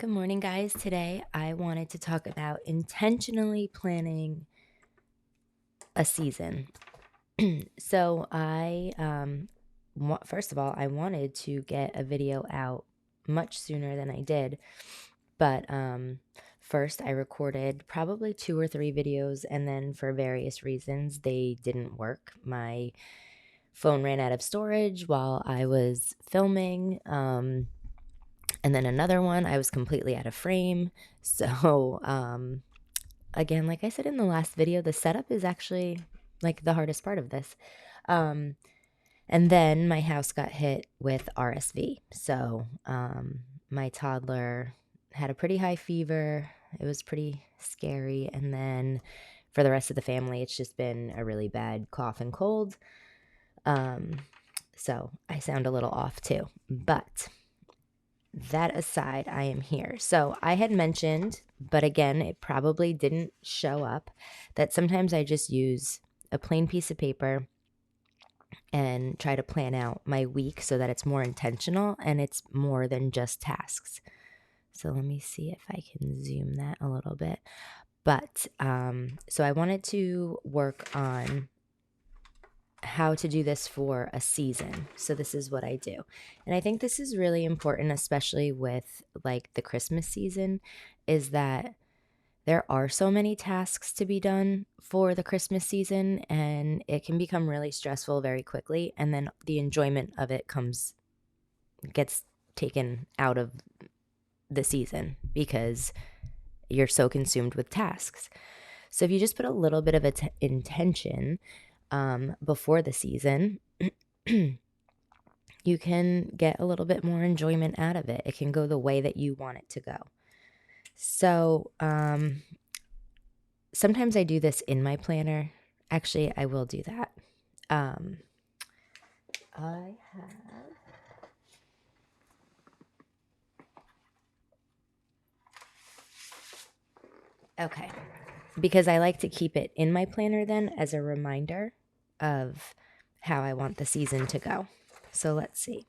Good morning, guys. Today I wanted to talk about intentionally planning a season. So first of all, I wanted to get a video out much sooner than I did, but first I recorded probably two or three videos, and then for various reasons they didn't work. My phone ran out of storage while I was filming. And then another one, I was completely out of frame. So, again, like I said in the last video, the setup is actually like the hardest part of this. Um, and then my house got hit with RSV. So, my toddler had a pretty high fever. It was pretty scary. And then for the rest of the family, it's just been a really bad cough and cold. So I sound a little off too. But that aside, I am here. So I had mentioned, but again, it probably didn't show up, that sometimes I just use a plain piece of paper and try to plan out my week so that it's more intentional and it's more than just tasks. So let me see if I can zoom that a little bit. But so I wanted to work on how to do this for a season. So this is what I do. And I think this is really important, especially with like the Christmas season, is that there are so many tasks to be done for the Christmas season, and it can become really stressful very quickly. And then the enjoyment of it gets taken out of the season because you're so consumed with tasks. So if you just put a little bit of intention before the season, you can get a little bit more enjoyment out of it. It can go the way that you want it to go. So sometimes I do this in my planner. Actually, I will do that. I have. Okay. Because I like to keep it in my planner then as a reminder of how I want the season to go. So let's see.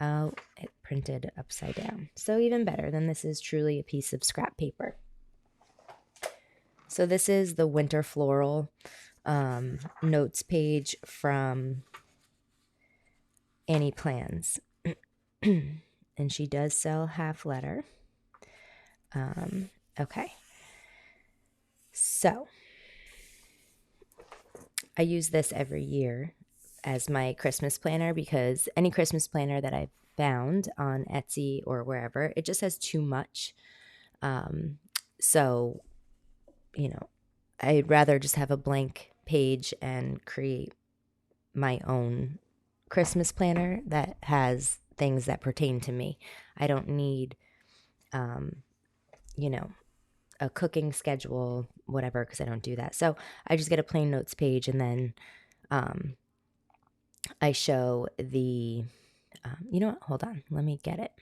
Oh, it printed upside down. So even better, then this is truly a piece of scrap paper. So this is the winter floral notes page from Annie Plans. And she does sell half letter. Okay. So I use this every year as my Christmas planner because any Christmas planner that I've found on Etsy or wherever, it just has too much. So, I'd rather just have a blank page and create my own Christmas planner that has things that pertain to me. I don't need, you know, a cooking schedule, whatever, because I don't do that. So I just get a plain notes page and then I show the, you know what? Hold on. Let me get it.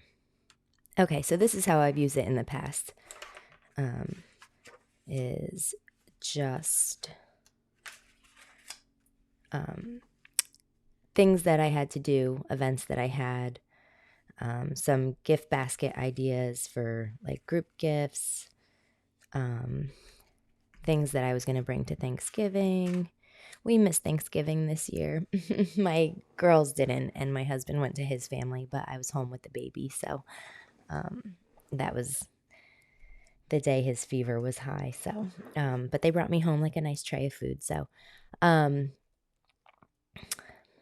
Okay, so this is how I've used it in the past. Is just things that I had to do, events that I had, some gift basket ideas for like group gifts, things that I was going to bring to Thanksgiving. We missed Thanksgiving this year. My girls didn't, and my husband went to his family, but I was home with the baby. So that was the day his fever was high. So, but they brought me home like a nice tray of food. So,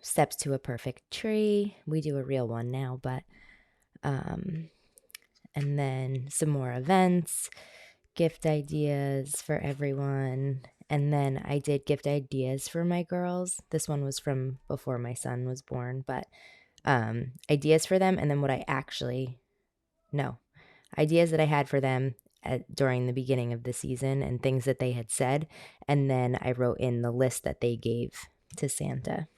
steps to a perfect tree. We do a real one now, but, and then some more events, gift ideas for everyone. And then I did gift ideas for my girls. This one was from before my son was born, but ideas for them. And then ideas that I had for them during the beginning of the season and things that they had said. And then I wrote in the list that they gave to Santa.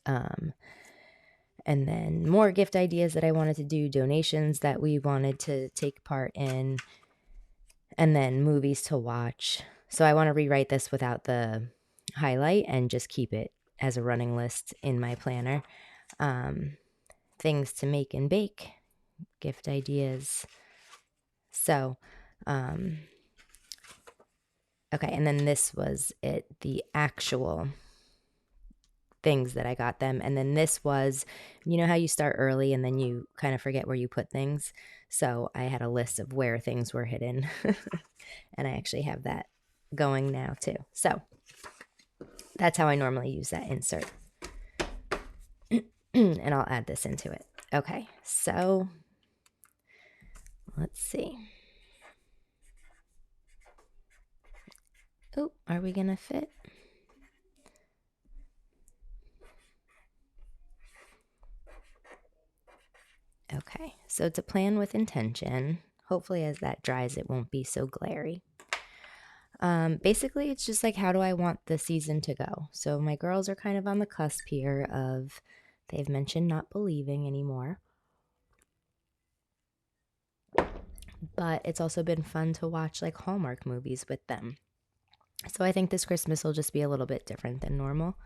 And then more gift ideas that I wanted to do, donations that we wanted to take part in, and then movies to watch. So I want to rewrite this without the highlight and just keep it as a running list in my planner. Things to make and bake, gift ideas, So, okay, and then this was it, the actual things that I got them. And then this was, you know how you start early and then you kind of forget where you put things? So I had a list of where things were hidden. And I actually have that going now too. So that's how I normally use that insert. And I'll add this into it. Okay, so let's see. Oh, are we gonna fit? Okay, so to plan with intention, hopefully as that dries, it won't be so glary. Basically, it's just like, how do I want the season to go? So my girls are kind of on the cusp here of, they've mentioned not believing anymore. But it's also been fun to watch like Hallmark movies with them. So I think this Christmas will just be a little bit different than normal.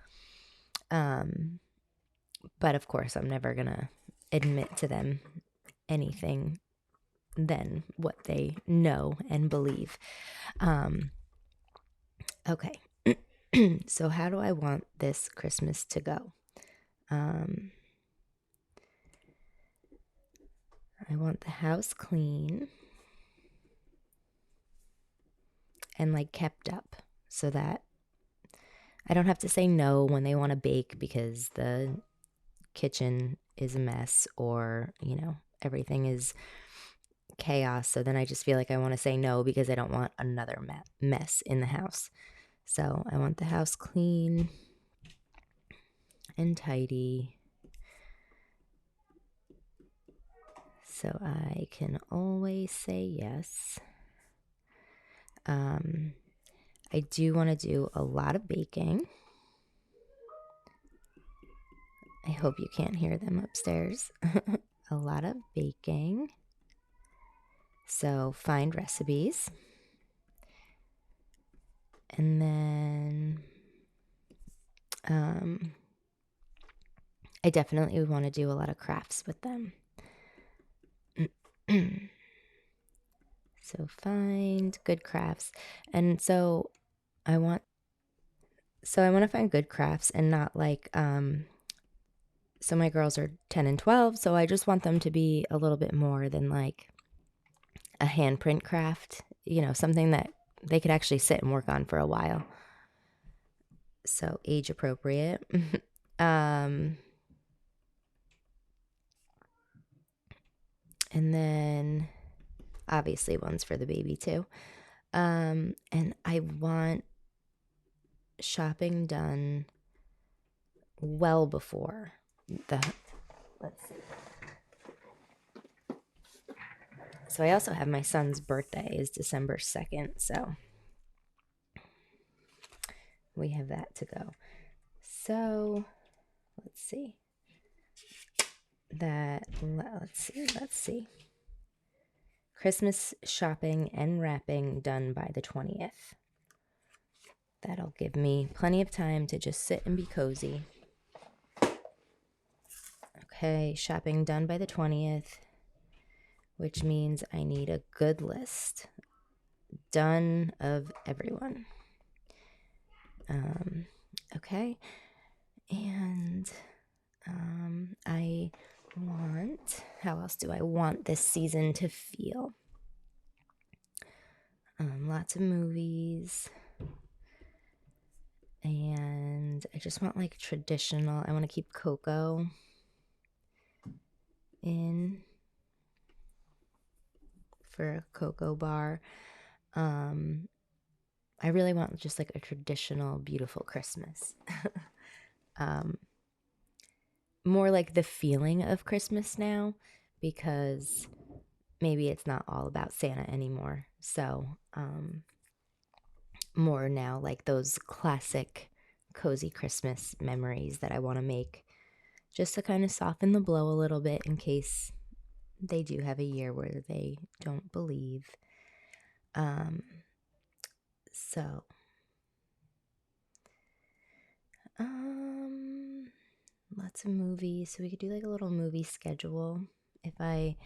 But of course, I'm never going to admit to them anything than what they know and believe. Okay. So how do I want this Christmas to go? I want the house clean and like kept up so that I don't have to say no when they want to bake because the kitchen is a mess or, you know, everything is chaos. So then I just feel like I want to say no because I don't want another mess in the house. So I want the house clean and tidy so I can always say yes. I do want to do a lot of baking. I hope you can't hear them upstairs. A lot of baking. So find recipes. And then I definitely want to do a lot of crafts with them. So find good crafts. And so I want to find good crafts and not like so my girls are 10 and 12, so I just want them to be a little bit more than like a handprint craft, you know, something that they could actually sit and work on for a while. So age appropriate. And then obviously one's for the baby too. And I want shopping done well before the, let's see. So I also have my son's birthday is December 2nd, so we have that to go. So let's see. Let's see. Christmas shopping and wrapping done by the 20th. That'll give me plenty of time to just sit and be cozy. Okay, shopping done by the 20th, which means I need a good list done of everyone. Okay, and I want, how else do I want this season to feel? Lots of movies. And I just want like traditional, I want to keep Coco in for a Coco bar. I really want just like a traditional, beautiful Christmas. More like the feeling of Christmas now, because maybe it's not all about Santa anymore. So, more now like those classic cozy Christmas memories that I want to make just to kind of soften the blow a little bit in case they do have a year where they don't believe. So lots of movies, so we could do like a little movie schedule if I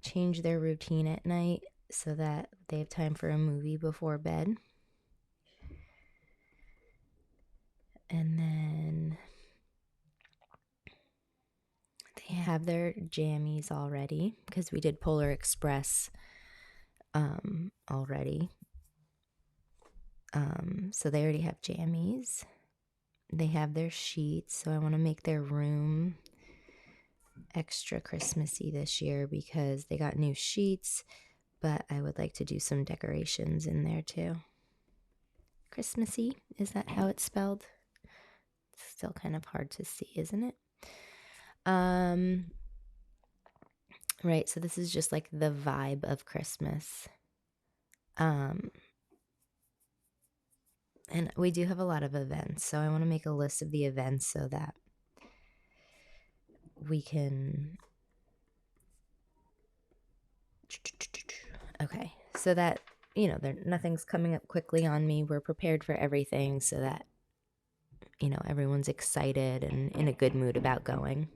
change their routine at night. so that they have time for a movie before bed. And then they have their jammies already because we did Polar Express already. So they already have jammies. They have their sheets, so I want to make their room extra Christmassy this year because they got new sheets, but I would like to do some decorations in there too. Christmassy, is that how it's spelled? It's still kind of hard to see, isn't it? Right, so this is just like the vibe of Christmas. And we do have a lot of events, so I want to make a list of the events so that we can... Okay, so that, nothing's coming up quickly on me. We're prepared for everything so that, everyone's excited and in a good mood about going.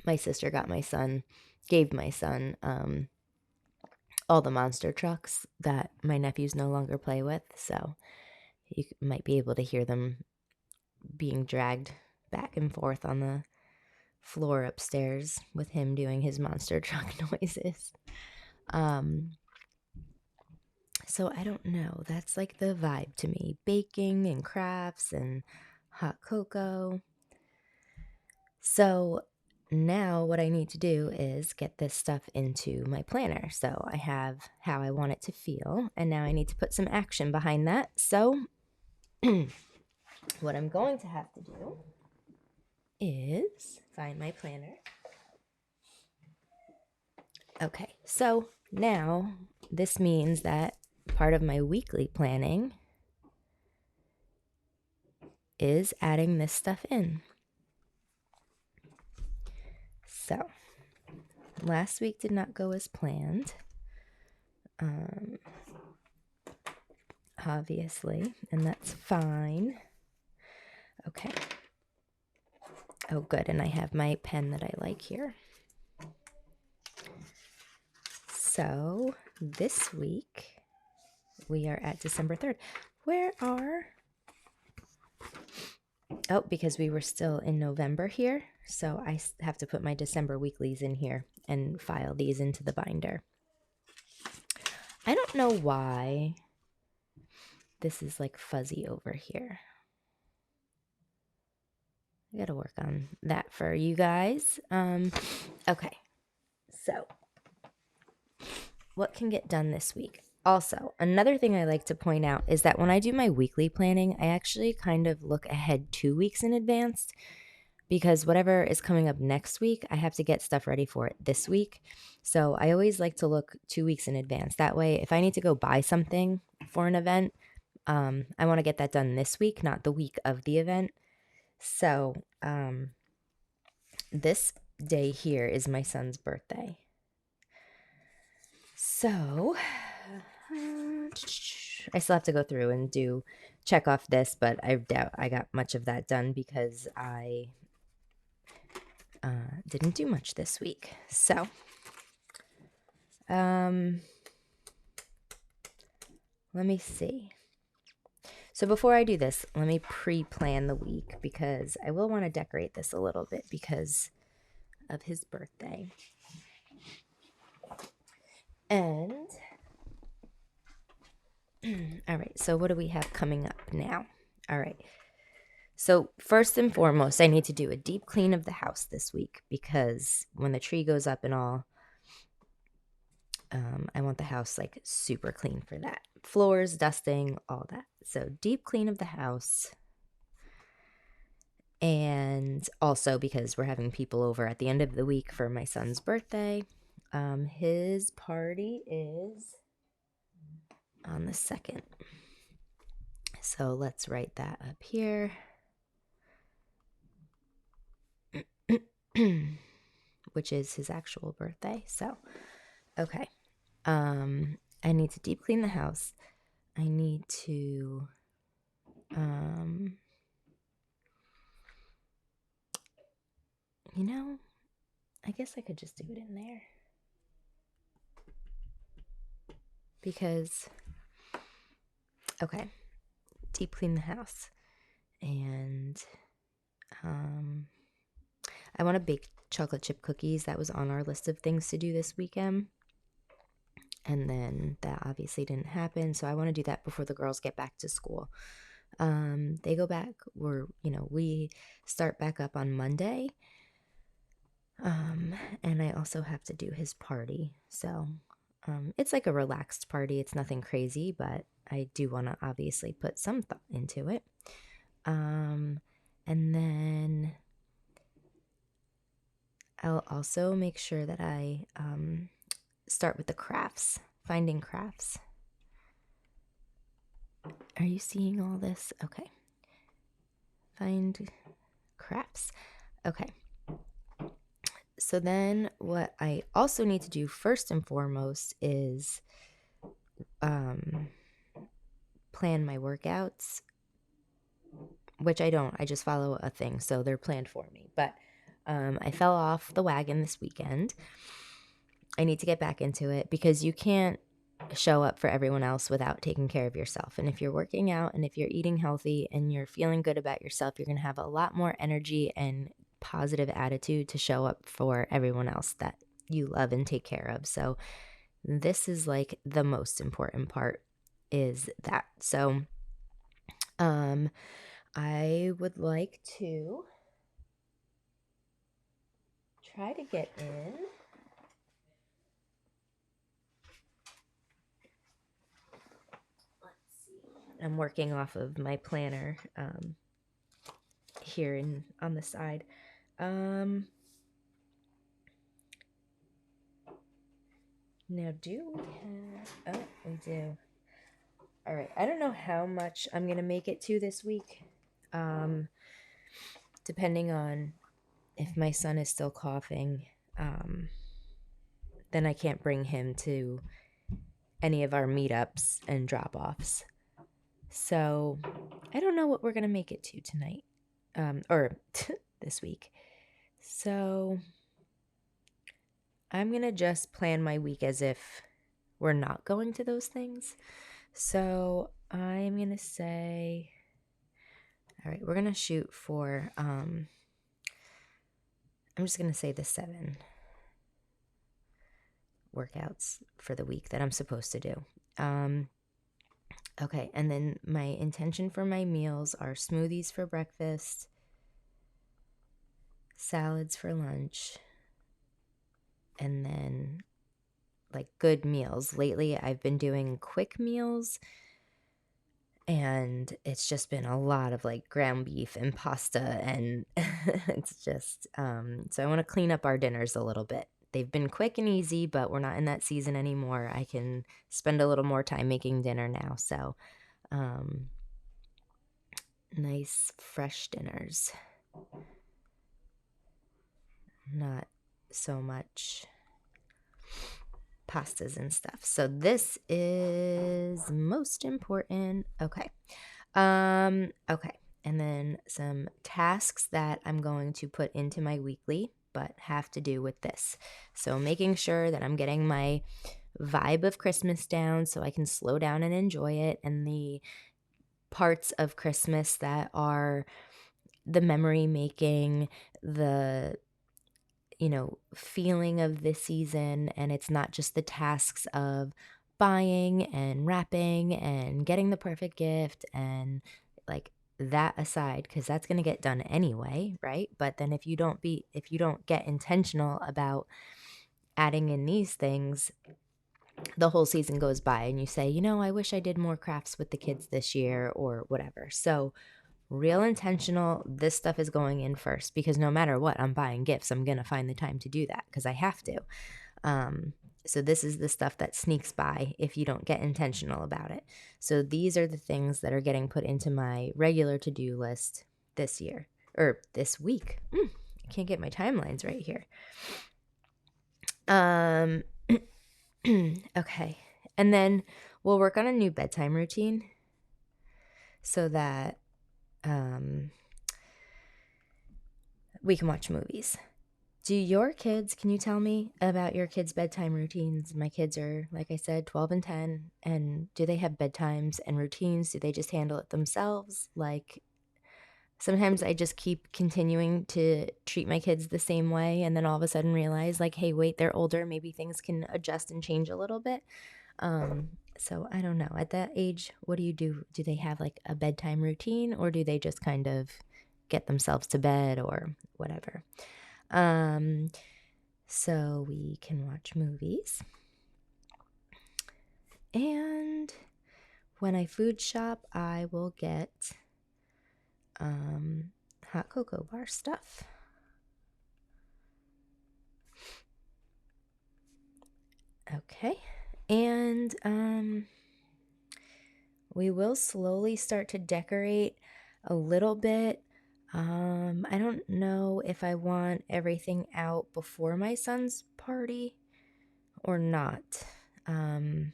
My sister gave my son all the monster trucks that my nephews no longer play with, so you might be able to hear them being dragged back and forth on the floor upstairs with him doing his monster truck noises. So I don't know. That's like the vibe to me. Baking and crafts and hot cocoa. So now what I need to do is get this stuff into my planner. So I have how I want it to feel, and now I need to put some action behind that. So what I'm going to have to do is find my planner. Okay, so now this means that part of my weekly planning is adding this stuff in. So last week did not go as planned, obviously, and that's fine. Okay. Oh, good, and I have my pen that I like here. So this week we are at December 3rd. Oh, because we were still in November here, so I have to put my December weeklies in here and file these into the binder. I don't know why this is like fuzzy over here. I gotta work on that for you guys. Okay, so what can get done this week? Also, another thing I like to point out is that when I do my weekly planning, I actually kind of look ahead 2 weeks in advance because whatever is coming up next week, I have to get stuff ready for it this week. So I always like to look 2 weeks in advance. That way, if I need to go buy something for an event, I want to get that done this week, not the week of the event. So this day here is my son's birthday. So I still have to go through and check off this, but I doubt I got much of that done because I didn't do much this week. So let me see. So before I do this, let me pre-plan the week because I will want to decorate this a little bit because of his birthday. And all right, so what do we have coming up now? All right. So first and foremost, I need to do a deep clean of the house this week because when the tree goes up and all, I want the house like super clean for that. Floors, dusting, all that. So deep clean of the house. And also because we're having people over at the end of the week for my son's birthday. His party is on the 2nd. So let's write that up here. Which is his actual birthday. So, okay. I need to deep clean the house. I need to I guess I could just do it in there. Because, okay, deep clean the house. And I want to bake chocolate chip cookies. That was on our list of things to do this weekend. And then that obviously didn't happen. So I want to do that before the girls get back to school. They go back, we start back up on Monday. And I also have to do his party. So it's like a relaxed party. It's nothing crazy, but I do want to obviously put some thought into it. And then I'll also make sure that I start with the crafts, finding crafts. Are you seeing all this? Okay. Find crafts. Okay. So then what I also need to do first and foremost is plan my workouts, which I don't. I just follow a thing, so they're planned for me. But I fell off the wagon this weekend. I need to get back into it because you can't show up for everyone else without taking care of yourself. And if you're working out and if you're eating healthy and you're feeling good about yourself, you're going to have a lot more energy and positive attitude to show up for everyone else that you love and take care of. So this is like the most important part is that. So I would like to try to get in. Let's see. I'm working off of my planner here on the side. Now, do we have... Oh, we do. All right. I don't know how much I'm going to make it to this week. Depending on if my son is still coughing, then I can't bring him to any of our meetups and drop-offs. So I don't know what we're going to make it to tonight. Or this week. So I'm going to just plan my week as if we're not going to those things. So I'm going to say, all right, we're going to shoot for, I'm just going to say the 7 workouts for the week that I'm supposed to do. Okay, and then my intention for my meals are smoothies for breakfast, salads for lunch, and then like good meals. Lately, I've been doing quick meals, and it's just been a lot of like ground beef and pasta, and it's just, so I want to clean up our dinners a little bit. They've been quick and easy, but we're not in that season anymore. I can spend a little more time making dinner now. So, nice fresh dinners. Not so much pastas and stuff. So this is most important. Okay. Okay. And then some tasks that I'm going to put into my weekly, but have to do with this. So making sure that I'm getting my vibe of Christmas down so I can slow down and enjoy it, and the parts of Christmas that are the memory making, the feeling of this season, and it's not just the tasks of buying and wrapping and getting the perfect gift and like that aside, because that's going to get done anyway, right? But then if you don't get intentional about adding in these things, the whole season goes by and you say, I wish I did more crafts with the kids this year or whatever. So real intentional, this stuff is going in first, because no matter what, I'm buying gifts. I'm going to find the time to do that because I have to. So this is the stuff that sneaks by if you don't get intentional about it. So these are the things that are getting put into my regular to-do list this year, or this week. I can't get my timelines right here. Okay. And then we'll work on a new bedtime routine so that we can watch movies Do your kids, can you tell me about your kids' bedtime routines? My kids are, like I said, 12 and 10. And do they have bedtimes and routines? Do they just handle it themselves? Like, sometimes I just keep continuing to treat my kids the same way. And then all of a sudden realize, like, hey, wait, they're older. Maybe things can adjust and change a little bit. So I don't know. At that age, what do you do? Do they have like a bedtime routine, or do they just kind of get themselves to bed or whatever? Um, so we can watch movies. And when I food shop, I will get hot cocoa bar stuff. Okay. And we will slowly start to decorate a little bit. I don't know if I want everything out before my son's party or not. Our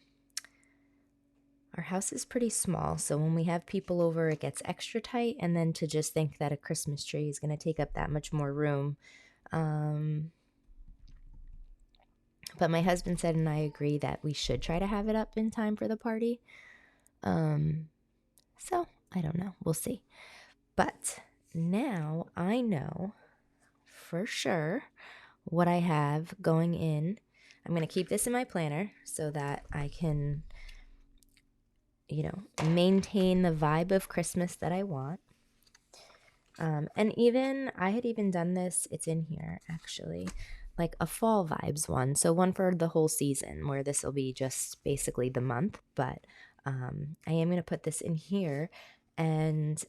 house is pretty small, so when we have people over, it gets extra tight. And then to just think that a Christmas tree is going to take up that much more room. But my husband said, and I agree, that we should try to have it up in time for the party. So I don't know. We'll see. But now I know for sure what I have going in. I'm going to keep this in my planner so that I can, maintain the vibe of Christmas that I want. And even, I had even done this, it's in here actually, like a fall vibes one. So one for the whole season, where this will be just basically the month. But I am going to put this in here. And,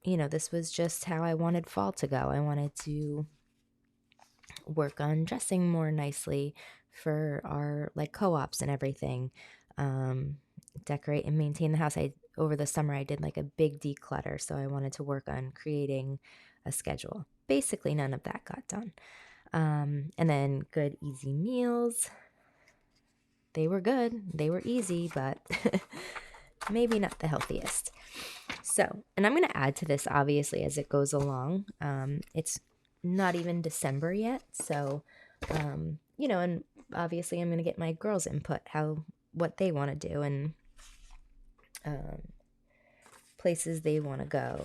this was just how I wanted fall to go. I wanted to work on dressing more nicely for our like co-ops and everything. Decorate and maintain the house. Over the summer I did like a big declutter, so I wanted to work on creating a schedule. Basically none of that got done. And then good easy meals. They were good, they were easy, but maybe not the healthiest. So, and I'm going to add to this obviously as it goes along. It's not even December yet, so and obviously I'm going to get my girls' input, what they want to do, and places they want to go,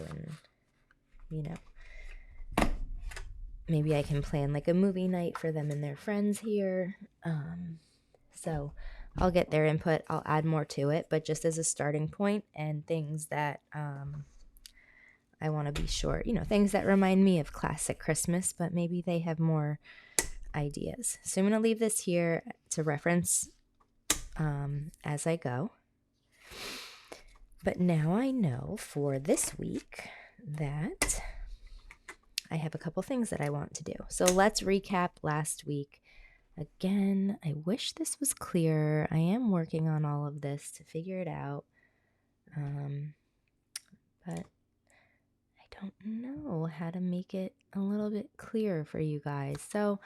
and maybe I can plan like a movie night for them and their friends here. So I'll get their input. I'll add more to it, but just as a starting point, and things that I want to be sure, things that remind me of classic Christmas, but maybe they have more ideas. So I'm going to leave this here to reference as I go. But now I know for this week that I have a couple things that I want to do. So let's recap last week. Again, I wish this was clear. I am working on all of this to figure it out. But I don't know how to make it a little bit clearer for you guys. So,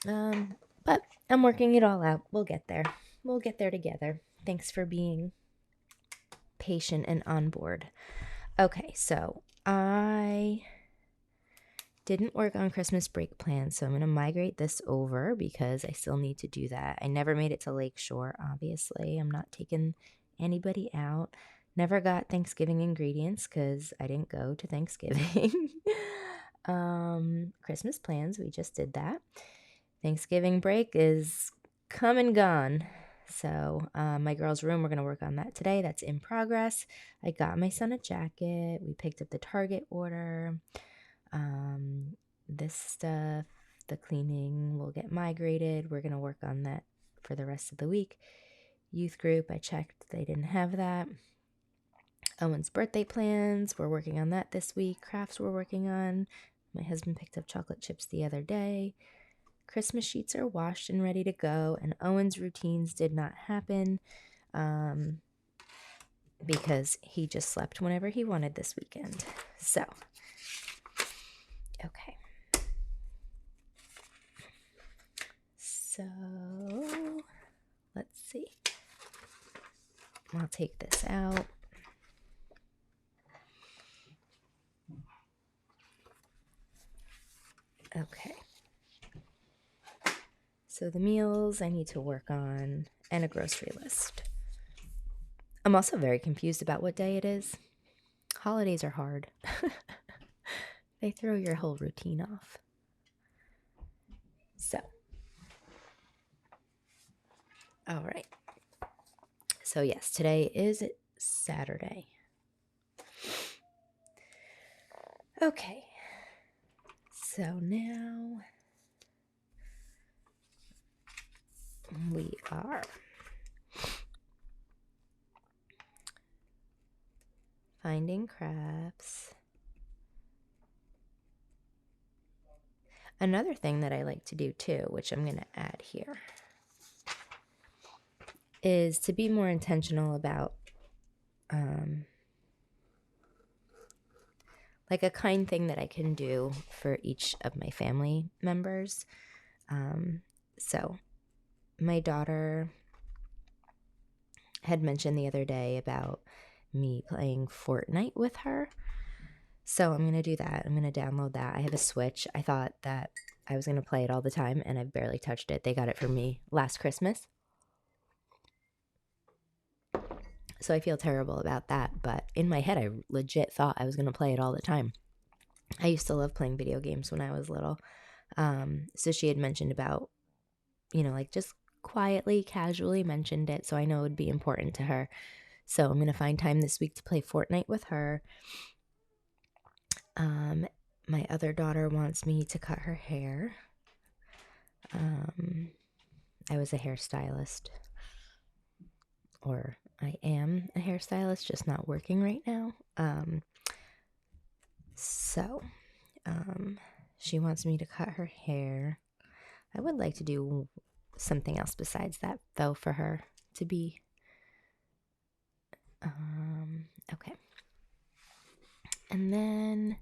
but I'm working it all out. We'll get there. We'll get there together. Thanks for being patient and on board. Okay, so I didn't work on Christmas break plans, so I'm going to migrate this over because I still need to do that. I never made it to Lakeshore, obviously. I'm not taking anybody out. Never got Thanksgiving ingredients because I didn't go to Thanksgiving. Christmas plans, we just did that. Thanksgiving break is come and gone. So my girls' room, we're going to work on that today. That's in progress. I got my son a jacket. We picked up the Target order. This stuff, the cleaning will get migrated. We're going to work on that for the rest of the week. Youth group, I checked. They didn't have that. Owen's birthday plans, we're working on that this week. Crafts we're working on. My husband picked up chocolate chips the other day. Christmas sheets are washed and ready to go, and Owen's routines did not happen because he just slept whenever he wanted this weekend. So, okay. So, let's see. I'll take this out. Okay. So the meals I need to work on and a grocery list. I'm also very confused about what day it is. Holidays are hard. They throw your whole routine off. So, all right. So, yes, today is Saturday. Okay. So now we are finding crafts. Another thing that I like to do too, which I'm going to add here, is to be more intentional about like a kind thing that I can do for each of my family members. So my daughter had mentioned the other day about me playing Fortnite with her. So I'm going to do that. I'm going to download that. I have a Switch. I thought that I was going to play it all the time, and I've barely touched it. They got it for me last Christmas. So I feel terrible about that. But in my head, I legit thought I was going to play it all the time. I used to love playing video games when I was little. So she had mentioned about, like just quietly, casually mentioned it. So I know it would be important to her. So I'm going to find time this week to play Fortnite with her. My other daughter wants me to cut her hair. I was a hairstylist, or I am a hairstylist, just not working right now. So she wants me to cut her hair. I would like to do something else besides that, though, for her to be. Okay. And then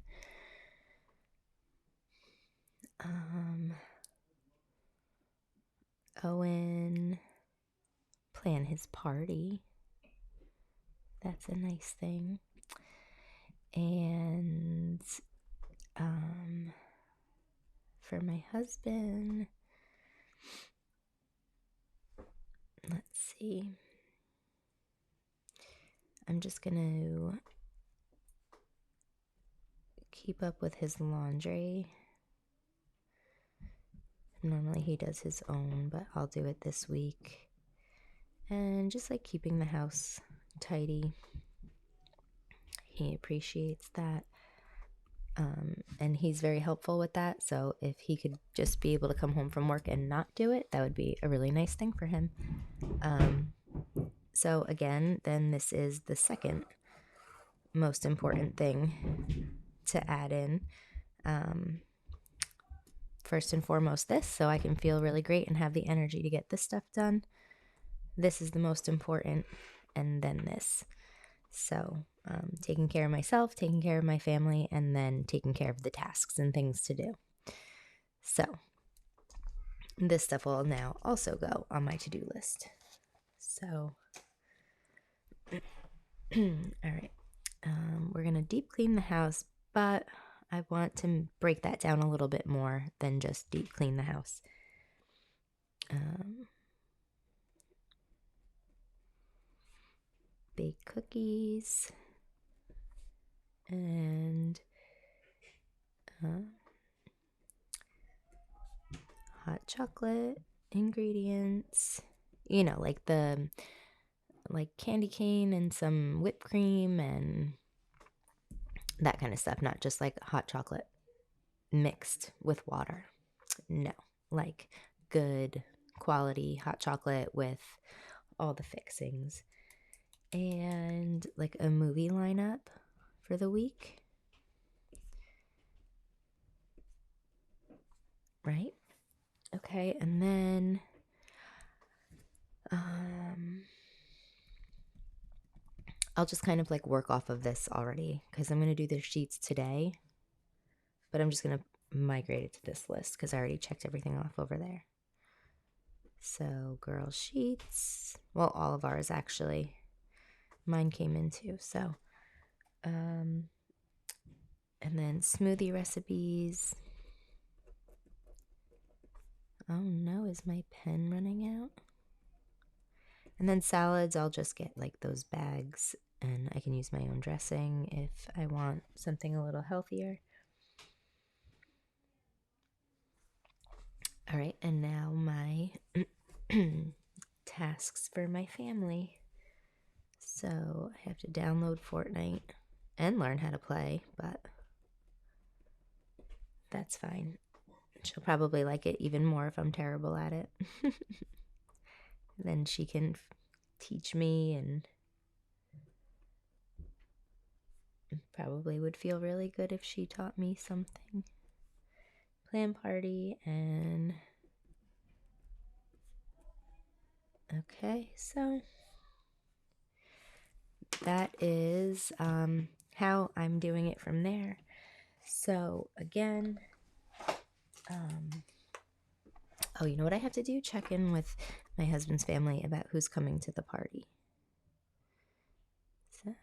Owen plan his party. That's a nice thing. And for my husband, let's see. I'm just going to keep up with his laundry. Normally he does his own, but I'll do it this week. And just like keeping the house tidy. He appreciates that. And he's very helpful with that. So if he could just be able to come home from work and not do it, that would be a really nice thing for him. So again, then this is the second most important thing to add in. First and foremost, this, so I can feel really great and have the energy to get this stuff done. This is the most important, and then this. So taking care of myself, taking care of my family, and then taking care of the tasks and things to do. So this stuff will now also go on my to-do list. So, all right. We're going to deep clean the house, but I want to break that down a little bit more than just deep clean the house. Bake cookies and hot chocolate ingredients, like candy cane and some whipped cream and that kind of stuff, not just like hot chocolate mixed with water. No, like good quality hot chocolate with all the fixings. And like a movie lineup for the week. Right? Okay, and then I'll just kind of like work off of this already because I'm going to do the sheets today, but I'm just going to migrate it to this list because I already checked everything off over there. So girl sheets, well, all of ours actually, mine came in too. So, and then smoothie recipes. Oh no, is my pen running out? And then salads, I'll just get like those bags and I can use my own dressing if I want something a little healthier. All right, and now my tasks for my family. So I have to download Fortnite and learn how to play, but that's fine. She'll probably like it even more if I'm terrible at it. Then she can teach me and probably would feel really good if she taught me something. Plan party and okay, so that is how I'm doing it from there. So again, oh, you know what I have to do? Check in with my husband's family about who's coming to the party. So,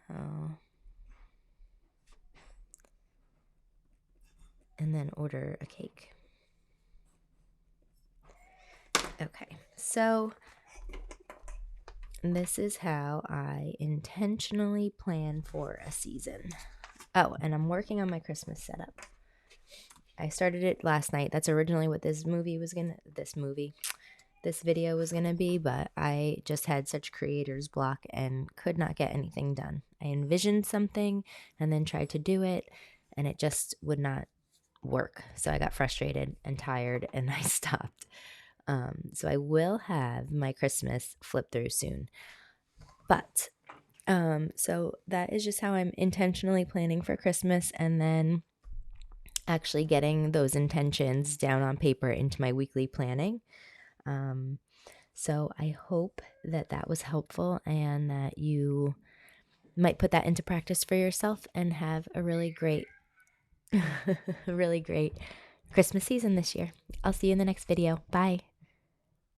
and then order a cake. Okay, so this is how I intentionally plan for a season. Oh, and I'm working on my Christmas setup. I started it last night. That's originally what this video was gonna be, but I just had such creator's block and could not get anything done. I envisioned something and then tried to do it, and it just would not work. So I got frustrated and tired, and I stopped. So I will have my Christmas flip through soon. But so that is just how I'm intentionally planning for Christmas, and then actually getting those intentions down on paper into my weekly planning. So I hope that that was helpful and that you might put that into practice for yourself and have a really great, really great Christmas season this year. I'll see you in the next video. Bye.